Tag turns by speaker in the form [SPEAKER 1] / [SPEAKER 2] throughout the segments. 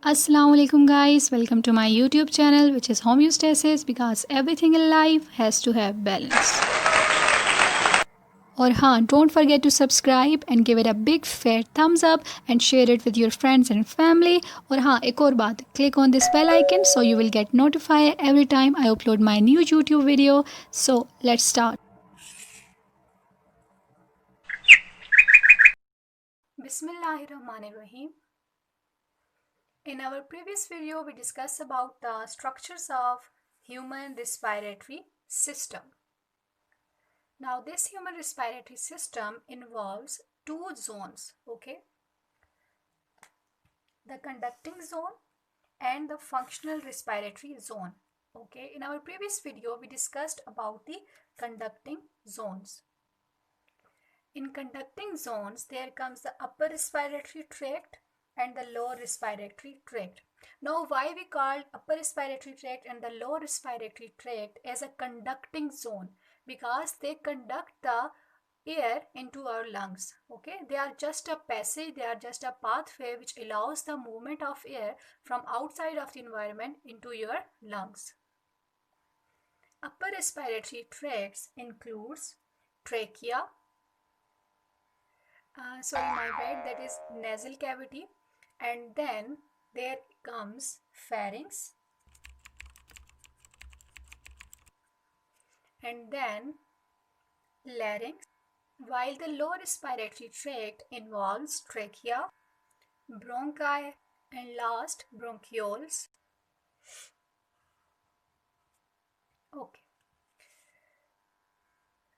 [SPEAKER 1] Assalamu alaikum guys, welcome to my YouTube channel which is Homeostasis because everything in life has to have balance. और हाँ, don't forget to subscribe and give it a big fat thumbs up and share it with your friends and family. और हाँ, एक और बात, click on this bell icon so you will get notified every time I upload my new YouTube video. So let's start. Bismillahirrahmanirrahim. In our previous video, we discussed about the structures of human respiratory system. Now, this human respiratory system involves two zones, okay? The conducting zone and the functional respiratory zone, okay? In our previous video, we discussed about the conducting zones. In conducting zones, there comes the upper respiratory tract and the lower respiratory tract. Now, why we call upper respiratory tract and the lower respiratory tract as a conducting zone? Because they conduct the air into our lungs. Okay, they are just a passage, they are just a pathway which allows the movement of air from outside of the environment into your lungs. Upper respiratory tracts includes trachea, my bad, that is nasal cavity, and then there comes pharynx, and then larynx, while the lower respiratory tract involves trachea, bronchi, and last bronchioles. Okay.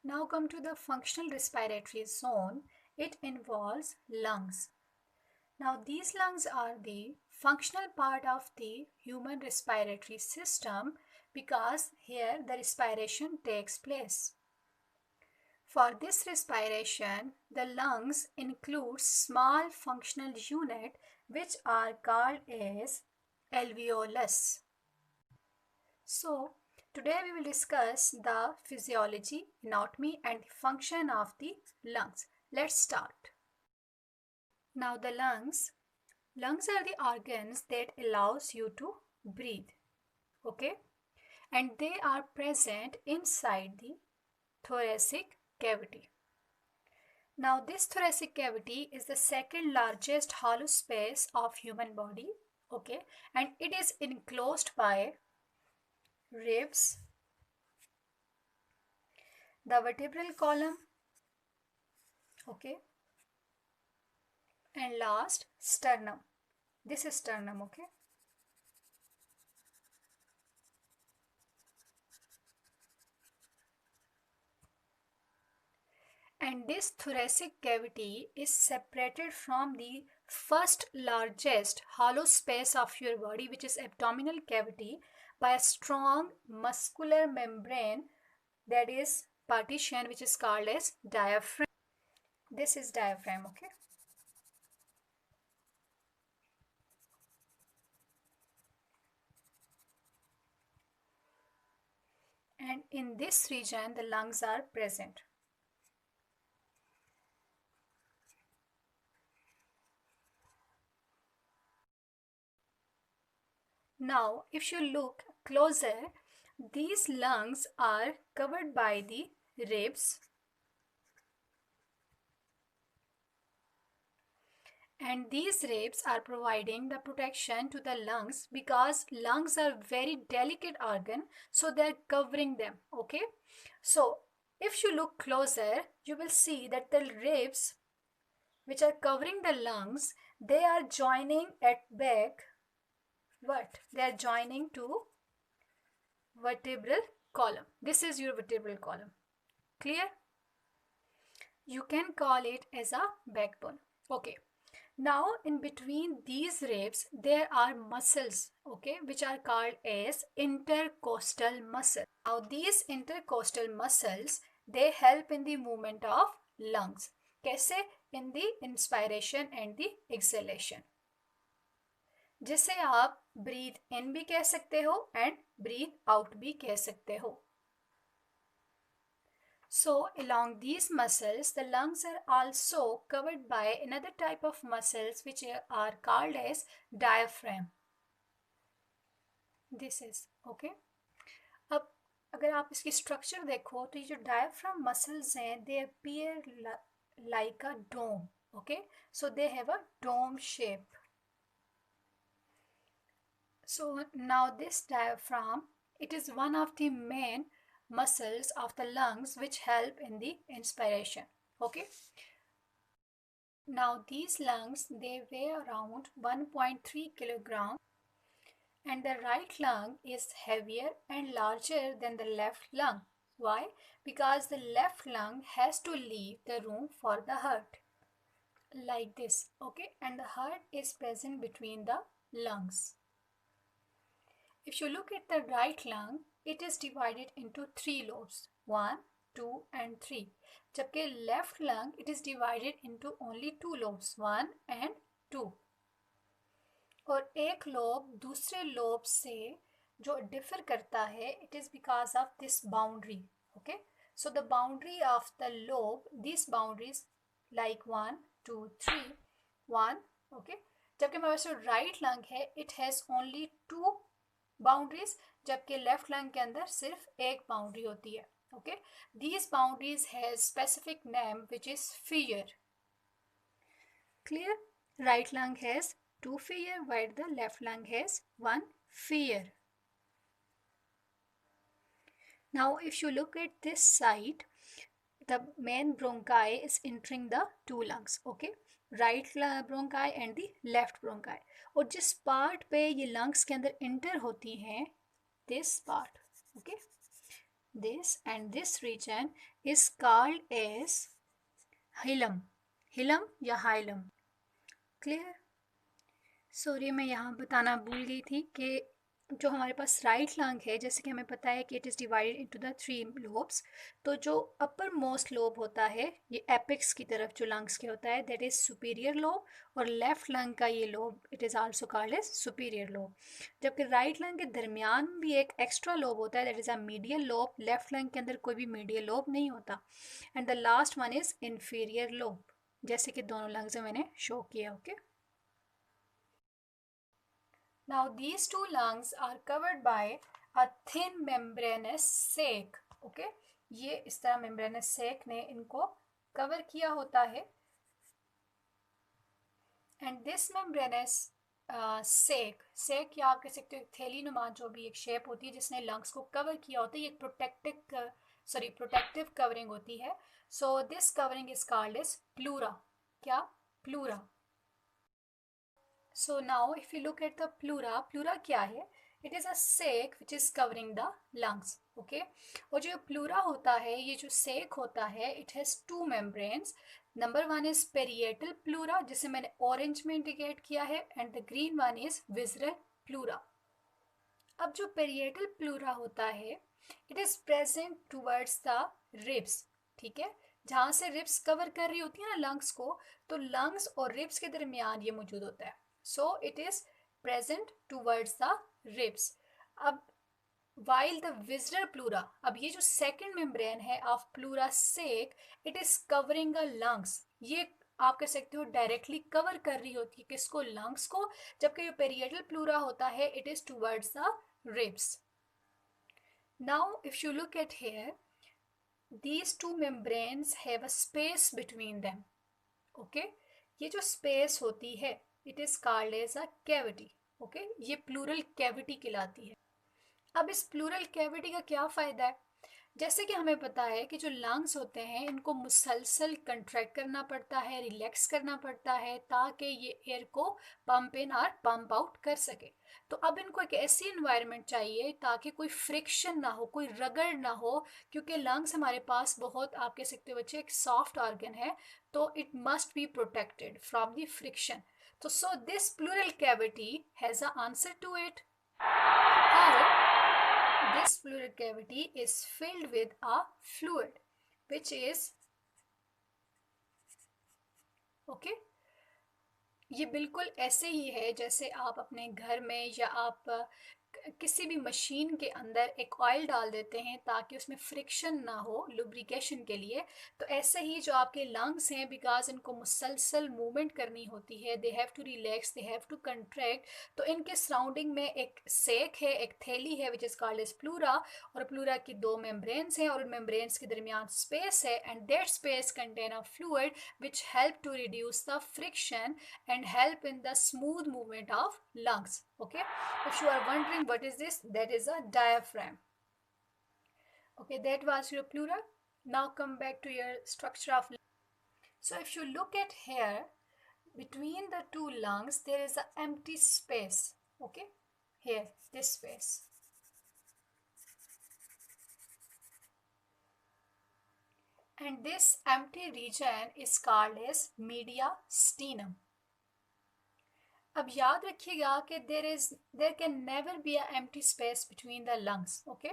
[SPEAKER 1] Now come to the functional respiratory zone. It involves lungs. Now these lungs are the functional part of the human respiratory system because here the respiration takes place. For this respiration, the lungs include small functional units which are called as alveolus. So, today we will discuss the physiology, anatomy and the function of the lungs. Let's start. Now the lungs are the organs that allows you to breathe. Okay? And they are present inside the thoracic cavity. Now this thoracic cavity is the second largest hollow space of human body. Okay? And it is enclosed by ribs, the vertebral column, okay, and last sternum. This is sternum, okay. And this thoracic cavity is separated from the first largest hollow space of your body, which is abdominal cavity, by a strong muscular membrane, that is partition, which is called as diaphragm. This is diaphragm, okay. And in this region, the lungs are present. Now, if you look closer, these lungs are covered by the ribs, and these ribs are providing the protection to the lungs because lungs are very delicate organ, so they are covering them. Okay, so if you look closer, you will see that the ribs which are covering the lungs, they are joining at back. What? They are joining to vertebral column. This is your vertebral column. Clear? You can call it as a backbone. Okay. Now in between these ribs there are muscles, okay, which are called as intercostal muscles. Now these intercostal muscles, they help in the movement of lungs. कैसे? In the inspiration and the exhalation. जिसे आप breathe in भी कह सकते हो and breathe out भी कह सकते हो. So along these muscles, the lungs are also covered by another type of muscles which are called as diaphragm. This is okay. अब अगर आप इसकी स्ट्रक्चर देखो तो ये जो डायफ्राम मसल्स हैं they appear like a dome, okay, so they have a dome shape. So now this diaphragm, it is one of the main muscles of the lungs which help in the inspiration. Okay. Now these lungs, they weigh around 1.3 kilogram, and the right lung is heavier and larger than the left lung. Why? Because the left lung has to leave the room for the heart. Like this, okay, and the heart is present between the lungs. If you look at the right lung, it is divided into 3 lobes, 1, 2 and 3. जबकि left lung, it is divided into only 2 lobes, 1 and 2. और एक lobe दूसरे lobe से जो differ करता है, it is because of this boundary, okay? So the boundary of the lobe, these boundaries like 1, 2, 3, 1, okay? जबकि हमारे पास जो right lung है, it has only 2 बाउंड्रीज, जबकि लेफ्ट लंग के अंदर सिर्फ एक बाउंड्री होती है, okay. These boundaries has specific name which is fear. Clear? Right lung has 2 fear while the left lung has 1 fear. Now if you look at this side, the main bronchi is entering the 2 lungs, okay, right bronchi and the left bronchi. और जिस part पे ये lungs के अंदर inter होती हैं, this part, okay, this and this region is called as hilum, hilum या hilum. Clear? Sorry मैं यहाँ बताना भूल गई थी कि जो हमारे पास राइट लंग है, जैसे कि हमें पता है कि it is divided into the 3 lobes, तो जो अपर मोस्ट लोब होता है ये एपेक्स की तरफ जो लंग्स के होता है, दैट इज़ सुपीरियर लोब, और लेफ्ट लंग का ये lobe it is also called as superior lobe. जबकि राइट लंग के दरमियान भी एक एक्स्ट्रा लोब होता है, that is a medial lobe. Left lung के अंदर कोई भी मीडियल लोब नहीं होता. And the last one is inferior lobe, जैसे कि दोनों लंग्स में मैंने शो किया, okay. Now these two lungs are covered by a thin membranous sac. Okay, ये इस तरह membranous sac ने इनको cover किया होता है. And this membranous sac या आप कह सकते हो थैली नुमा जो भी एक शेप होती है जिसने lungs को cover किया होता है, ये एक protective covering होती है. So this covering is called as pleura. क्या? Pleura. So now if you look at the pleura, pleura क्या है? It is a sac which is covering the lungs, okay? और जो pleura होता है, ये जो sac होता है, it has 2 membranes. Number 1 is parietal pleura, जिसे मैंने orange में indicate किया है, and the green one is visceral pleura. अब जो parietal pleura होता है, it is present towards the ribs, ठीक है? जहाँ से ribs cover कर रही होती है ना lungs को, तो lungs और ribs के दरमियान ये मौजूद होता है. So it is present towards the ribs. अब while the visceral pleura, अब ये जो second membrane है of pleura sac, it is covering the lungs. ये आप कह सकते हो डायरेक्टली कवर कर रही होती है किसको? लंग्स को. जबकि जो पेरिएटल प्लूरा होता है it is towards the ribs. Now if you look at here, these two membranes have a space between them, okay. ये जो space होती है it is called as a cavity, okay. ये pleural cavity कहलाती है. अब इस pleural cavity का क्या फ़ायदा है? जैसे कि हमें पता है कि जो लंग्स होते हैं इनको मुसलसल कंट्रैक्ट करना पड़ता है, रिलैक्स करना पड़ता है ताकि ये एयर को पंप इन और पंप आउट कर सके. तो अब इनको एक ऐसी इन्वायरमेंट चाहिए ताकि कोई फ्रिक्शन ना हो, कोई रगड़ ना हो, क्योंकि लंग्स हमारे पास बहुत, आप कह सकते हो बच्चे, एक सॉफ्ट ऑर्गन है, तो it must be protected from the friction. तो so this pleural cavity has a answer to it. How? This pleural cavity is filled with a fluid which is, okay, ये बिल्कुल ऐसे ही है जैसे आप अपने घर में या आप किसी भी मशीन के अंदर एक ऑयल डाल देते हैं ताकि उसमें फ्रिक्शन ना हो लुब्रिकेशन के लिए, तो ऐसे ही जो आपके लंग्स हैं, बिकॉज इनको मुसलसल मूवमेंट करनी होती है, they have to relax, they have to contract, तो इनके सराउंडिंग में एक सेक है, एक थैली है which is called as pleura, और प्लूरा की 2 मेम्ब्रेन्स हैं और उन मेम्ब्रेन्स के दरमियान स्पेस है, and that space contain a fluid which help to reduce the friction and help in the smooth movement of lungs. Okay, if you are wondering what is this, that is a diaphragm. Okay, that was your pleura. Now come back to your structure of lung. So if you look at here, between the two lungs there is an empty space. Okay, here, this space. And this empty region is called as mediastinum. अब याद रखिएगा कि there can never be a empty space between the lungs. Okay,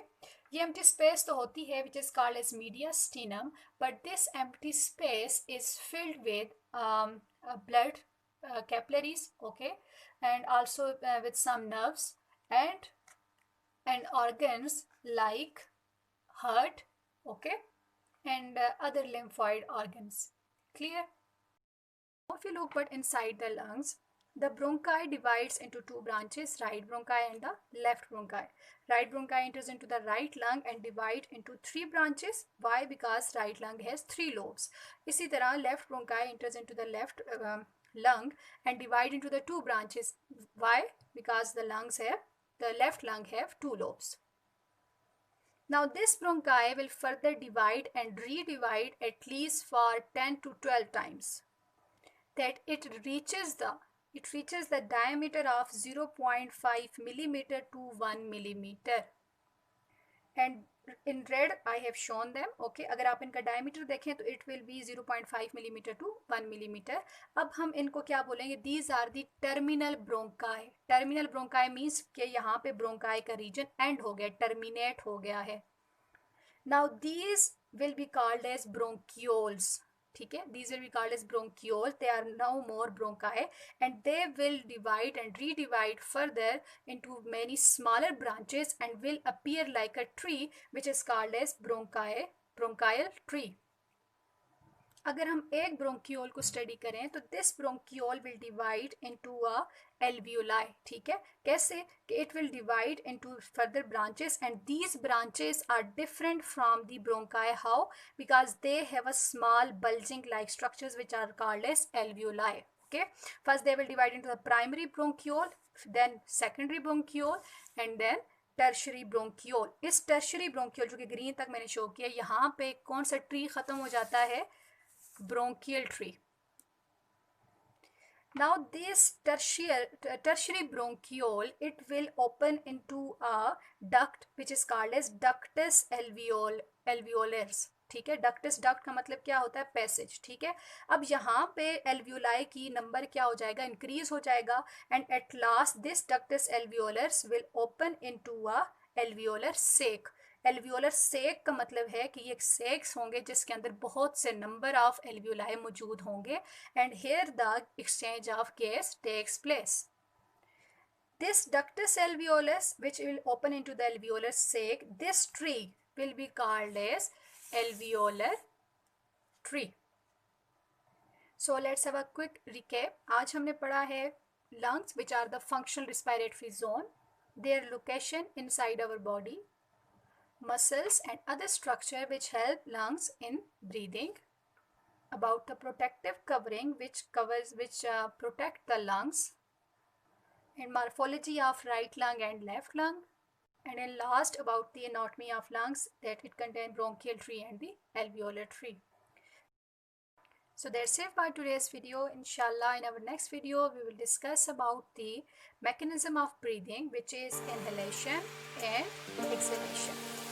[SPEAKER 1] ये empty space तो होती है which is called as mediastinum, but this empty space is filled with blood capillaries, okay, and also with some nerves and organs like heart, okay, and other lymphoid organs. Clear? If you look but inside the lungs, the bronchi divides into 2 branches, right bronchi and the left bronchi. Right bronchi enters into the right lung and divide into 3 branches. Why? Because right lung has 3 lobes. इसी तरह left bronchi enters into the left lung and divide into the 2 branches. Why? Because the left lung have 2 lobes. Now this bronchi will further divide and redivide at least for 10 to 12 times, that it reaches the diameter of 0.5 millimeter to 1 millimeter. And in red I have shown them. Okay, अगर आप इनका diameter देखें तो it will be 0.5 millimeter to 1 millimeter. अब हम इनको क्या बोलेंगे? These are the terminal bronchi. Terminal bronchi means कि यहाँ पे bronchi का region end हो गया, terminate हो गया है. Now these will be called as bronchioles. ठीक है, these will be called as bronchioles. They are no more bronchi and they will divide and redivide further into many smaller branches and will appear like a tree which is called as bronchial tree. अगर हम एक bronchiole को study करें तो this bronchiole will divide into a alveoli. ठीक है, कैसे कि it will divide into further branches and these branches are different from the bronchi. How? Because they have a small bulging like structures which are called as alveoli. Okay, first they will divide into the primary bronchiole, then secondary bronchiole and then tertiary bronchiole. इस tertiary bronchiole जो कि green तक मैंने show किया, यहाँ पे कौन सा ट्री खत्म हो जाता है? Bronchial tree. Now this tertiary bronchiole, it will open into a duct which is called as ductus alveolars. ठीक है, ductus, duct का मतलब क्या होता है? पैसेज. ठीक है, अब यहाँ पे alveoli की नंबर क्या हो जाएगा? इंक्रीज हो जाएगा and at last this ductus alveolars will open into a alveolar sac. Alveolar sac का मतलब है कि ये सेक्स होंगे जिसके अंदर बहुत से नंबर ऑफ एल्वियोलाई मौजूद होंगे and here the exchange of gas takes place. This ductus alveolus which will open into the alveolar sac, this tree will be called as alveolar tree. So let's have a quick recap. आज हमने पढ़ा है lungs which are the functional respiratory zone, their location inside our body, muscles and other structure which help lungs in breathing, about the protective covering which protect the lungs, and morphology of right lung and left lung, and then last about the anatomy of lungs, that it contains bronchial tree and the alveolar tree. So that's it for today's video. Inshallah, in our next video we will discuss about the mechanism of breathing, which is inhalation and exhalation.